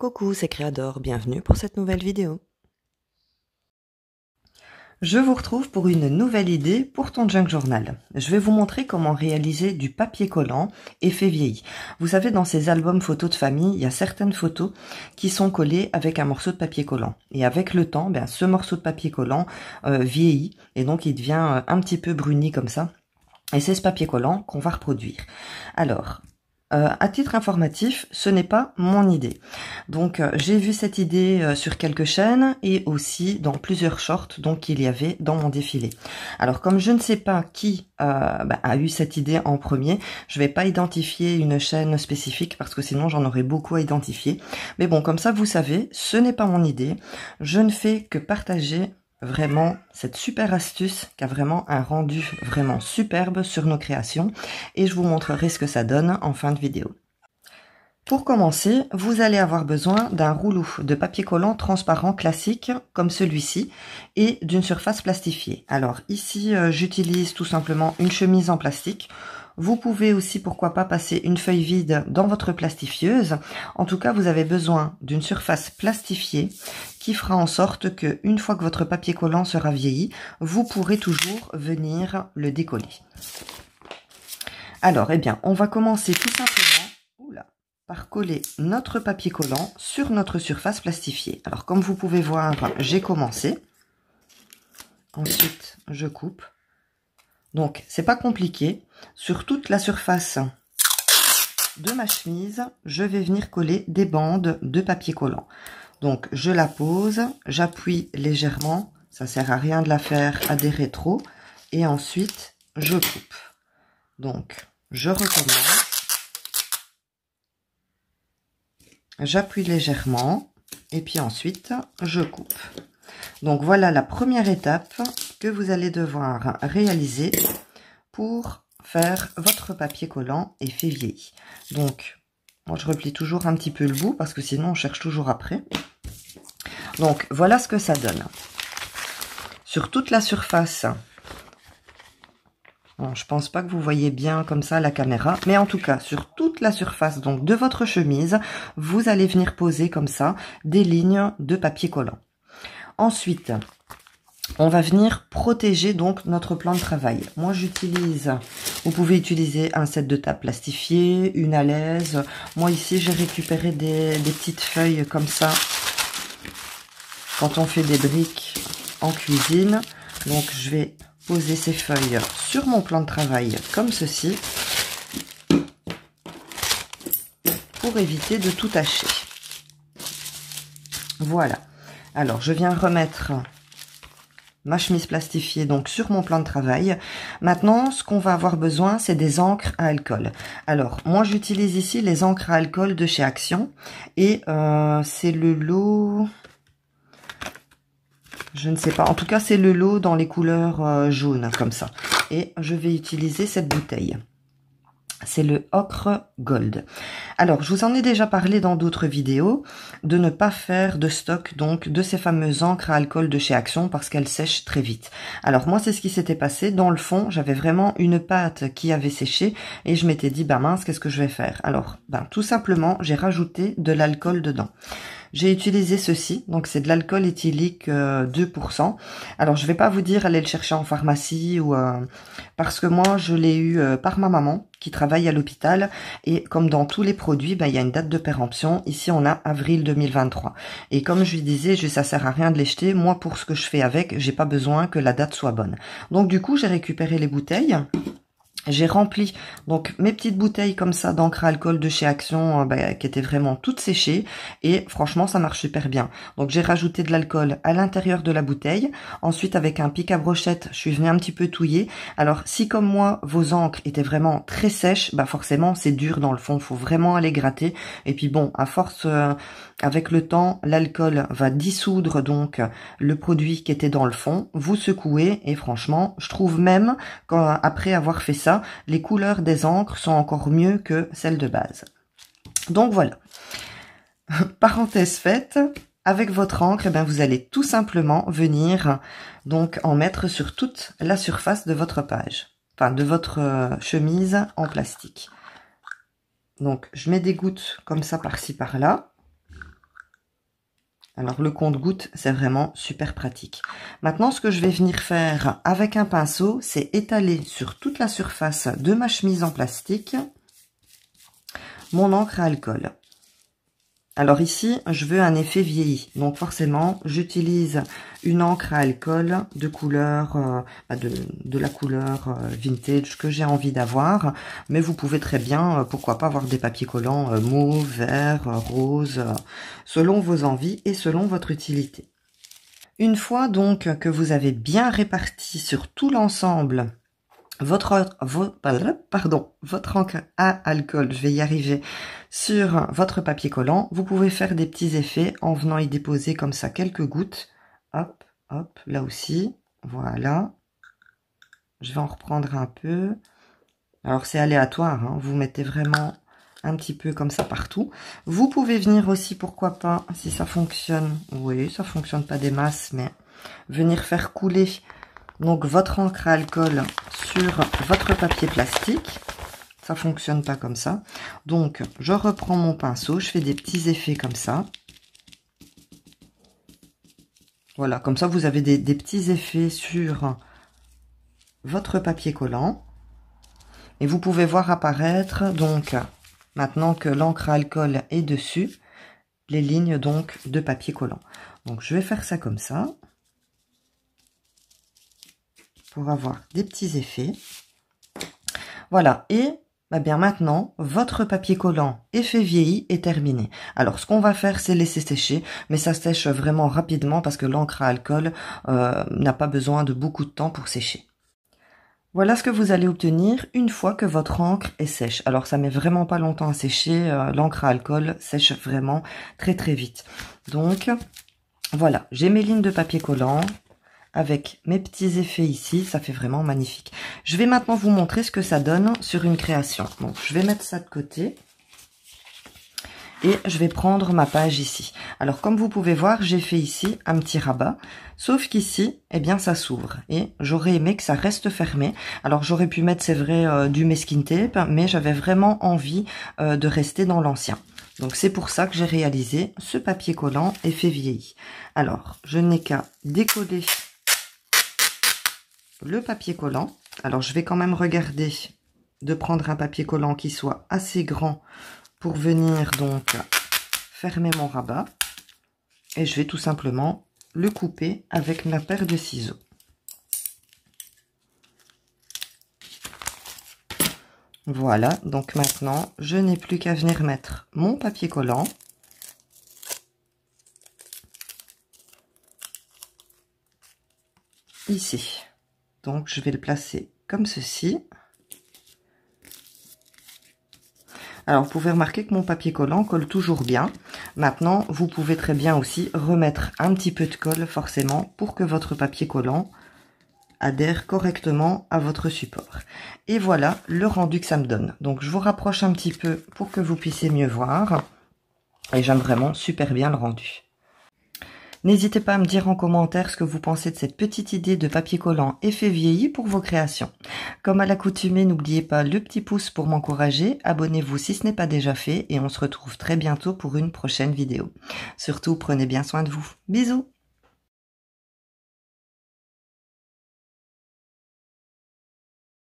Coucou, c'est Créador, bienvenue pour cette nouvelle vidéo. Je vous retrouve pour une nouvelle idée pour ton junk journal. Je vais vous montrer comment réaliser du papier collant effet vieilli. Vous savez, dans ces albums photos de famille, il y a certaines photos qui sont collées avec un morceau de papier collant. Et avec le temps, ce morceau de papier collant vieillit et donc il devient un petit peu bruni comme ça. Et c'est ce papier collant qu'on va reproduire. Alors, à titre informatif, ce n'est pas mon idée. Donc, j'ai vu cette idée sur quelques chaînes et aussi dans plusieurs shorts qu'il y avait dans mon défilé. Alors, comme je ne sais pas qui a eu cette idée en premier, je vais pas identifier une chaîne spécifique parce que sinon j'en aurais beaucoup à identifier. Mais bon, comme ça, vous savez, ce n'est pas mon idée. Je ne fais que partager vraiment cette super astuce qui a vraiment un rendu vraiment superbe sur nos créations et je vous montrerai ce que ça donne en fin de vidéo. Pour commencer, vous allez avoir besoin d'un rouleau de papier collant transparent classique comme celui-ci et d'une surface plastifiée. Alors ici, j'utilise tout simplement une chemise en plastique. Vous pouvez aussi, pourquoi pas, passer une feuille vide dans votre plastifieuse. En tout cas, vous avez besoin d'une surface plastifiée qui fera en sorte que, une fois que votre papier collant sera vieilli, vous pourrez toujours venir le décoller. Alors, on va commencer tout simplement par coller notre papier collant sur notre surface plastifiée. Alors, comme vous pouvez voir, j'ai commencé. Ensuite, je coupe. Donc, c'est pas compliqué. Sur toute la surface de ma chemise, je vais venir coller des bandes de papier collant. Donc, je la pose, j'appuie légèrement. Ça sert à rien de la faire adhérer trop. Et ensuite, je coupe. Donc, je recommence. J'appuie légèrement. Et puis ensuite, je coupe. Donc, voilà la première étape que vous allez devoir réaliser pour faire votre papier collant effet vieilli. Donc, moi je replie toujours un petit peu le bout parce que sinon on cherche toujours après. Donc, voilà ce que ça donne. Sur toute la surface, bon, je pense pas que vous voyez bien comme ça la caméra, mais en tout cas, sur toute la surface donc de votre chemise, vous allez venir poser comme ça des lignes de papier collant. Ensuite, on va venir protéger donc notre plan de travail. Moi j'utilise, vous pouvez utiliser un set de table plastifié, une alaise. Moi ici j'ai récupéré des petites feuilles comme ça quand on fait des briques en cuisine. Donc je vais poser ces feuilles sur mon plan de travail comme ceci pour éviter de tout tacher. Voilà. Alors je viens remettre ma chemise plastifiée donc sur mon plan de travail. Maintenant, ce qu'on va avoir besoin, c'est des encres à alcool. Alors, moi, j'utilise ici les encres à alcool de chez Action. Et c'est le lot... Je ne sais pas. En tout cas, c'est le lot dans les couleurs jaunes, comme ça. Et je vais utiliser cette bouteille. C'est le Ocre Gold. Alors, je vous en ai déjà parlé dans d'autres vidéos, de ne pas faire de stock donc de ces fameuses encres à alcool de chez Action parce qu'elles sèchent très vite. Alors moi, c'est ce qui s'était passé. Dans le fond, j'avais vraiment une pâte qui avait séché et je m'étais dit, mince, qu'est-ce que je vais faire? Alors, tout simplement, j'ai rajouté de l'alcool dedans. J'ai utilisé ceci, donc c'est de l'alcool éthylique 2%. Alors je vais pas vous dire aller le chercher en pharmacie ou parce que moi je l'ai eu par ma maman qui travaille à l'hôpital et comme dans tous les produits, il y a une date de péremption. Ici on a avril 2023 et comme je lui disais, ça sert à rien de les jeter. Moi pour ce que je fais avec, j'ai pas besoin que la date soit bonne. Donc du coup j'ai récupéré les bouteilles. J'ai rempli donc mes petites bouteilles comme ça d'encre à alcool de chez Action qui étaient vraiment toutes séchées et franchement ça marche super bien. Donc j'ai rajouté de l'alcool à l'intérieur de la bouteille. Ensuite avec un pic à brochette, je suis venue un petit peu touiller. Alors si comme moi vos encres étaient vraiment très sèches, forcément c'est dur dans le fond, faut vraiment aller gratter. Et puis bon, à force avec le temps, l'alcool va dissoudre donc le produit qui était dans le fond. Vous secouez et franchement, je trouve même qu'après avoir fait ça, les couleurs des encres sont encore mieux que celles de base. Donc voilà. Parenthèse faite, avec votre encre, vous allez tout simplement venir donc en mettre sur toute la surface de votre page, enfin de votre chemise en plastique. Donc je mets des gouttes comme ça par-ci par-là. Alors le compte-gouttes, c'est vraiment super pratique. Maintenant, ce que je vais venir faire avec un pinceau, c'est étaler sur toute la surface de ma chemise en plastique mon encre à alcool. Alors ici, je veux un effet vieilli. Donc forcément, j'utilise une encre à alcool de couleur, de la couleur vintage que j'ai envie d'avoir. Mais vous pouvez très bien, pourquoi pas, avoir des papiers collants mauve, vert, rose, selon vos envies et selon votre utilité. Une fois donc que vous avez bien réparti sur tout l'ensemble votre encre à alcool, je vais y arriver, sur votre papier collant, vous pouvez faire des petits effets en venant y déposer comme ça quelques gouttes. Hop, hop, là aussi, voilà. Je vais en reprendre un peu. Alors c'est aléatoire, hein, vous mettez vraiment un petit peu comme ça partout. Vous pouvez venir aussi, pourquoi pas, si ça fonctionne, oui, ça fonctionne pas des masses, mais venir faire couler donc votre encre à alcool sur votre papier plastique. Ça fonctionne pas comme ça. Donc je reprends mon pinceau, je fais des petits effets comme ça. Voilà, comme ça vous avez des petits effets sur votre papier collant. Et vous pouvez voir apparaître, donc maintenant que l'encre à alcool est dessus, les lignes donc de papier collant. Donc je vais faire ça comme ça, pour avoir des petits effets. Voilà, et bien maintenant, votre papier collant effet vieilli est terminé. Alors, ce qu'on va faire, c'est laisser sécher, mais ça sèche vraiment rapidement parce que l'encre à alcool n'a pas besoin de beaucoup de temps pour sécher. Voilà ce que vous allez obtenir une fois que votre encre est sèche. Alors, ça met vraiment pas longtemps à sécher. L'encre à alcool sèche vraiment très très vite. Donc, voilà, j'ai mes lignes de papier collant avec mes petits effets ici, ça fait vraiment magnifique. Je vais maintenant vous montrer ce que ça donne sur une création. Donc, je vais mettre ça de côté. Et je vais prendre ma page ici. Alors, comme vous pouvez voir, j'ai fait ici un petit rabat. Sauf qu'ici, eh bien, ça s'ouvre. Et j'aurais aimé que ça reste fermé. Alors, j'aurais pu mettre, c'est vrai, du masking tape, mais j'avais vraiment envie de rester dans l'ancien. Donc, c'est pour ça que j'ai réalisé ce papier collant effet vieilli. Alors, je n'ai qu'à décoller le papier collant. Alors, je vais quand même regarder de prendre un papier collant qui soit assez grand pour venir donc fermer mon rabat. Et je vais tout simplement le couper avec ma paire de ciseaux. Voilà, donc maintenant, je n'ai plus qu'à venir mettre mon papier collant. Ici. Donc, je vais le placer comme ceci. Alors, vous pouvez remarquer que mon papier collant colle toujours bien. Maintenant, vous pouvez très bien aussi remettre un petit peu de colle, forcément, pour que votre papier collant adhère correctement à votre support. Et voilà le rendu que ça me donne. Donc, je vous rapproche un petit peu pour que vous puissiez mieux voir. Et j'aime vraiment super bien le rendu. N'hésitez pas à me dire en commentaire ce que vous pensez de cette petite idée de papier collant effet vieilli pour vos créations. Comme à l'accoutumée, n'oubliez pas le petit pouce pour m'encourager, abonnez-vous si ce n'est pas déjà fait et on se retrouve très bientôt pour une prochaine vidéo. Surtout, prenez bien soin de vous. Bisous!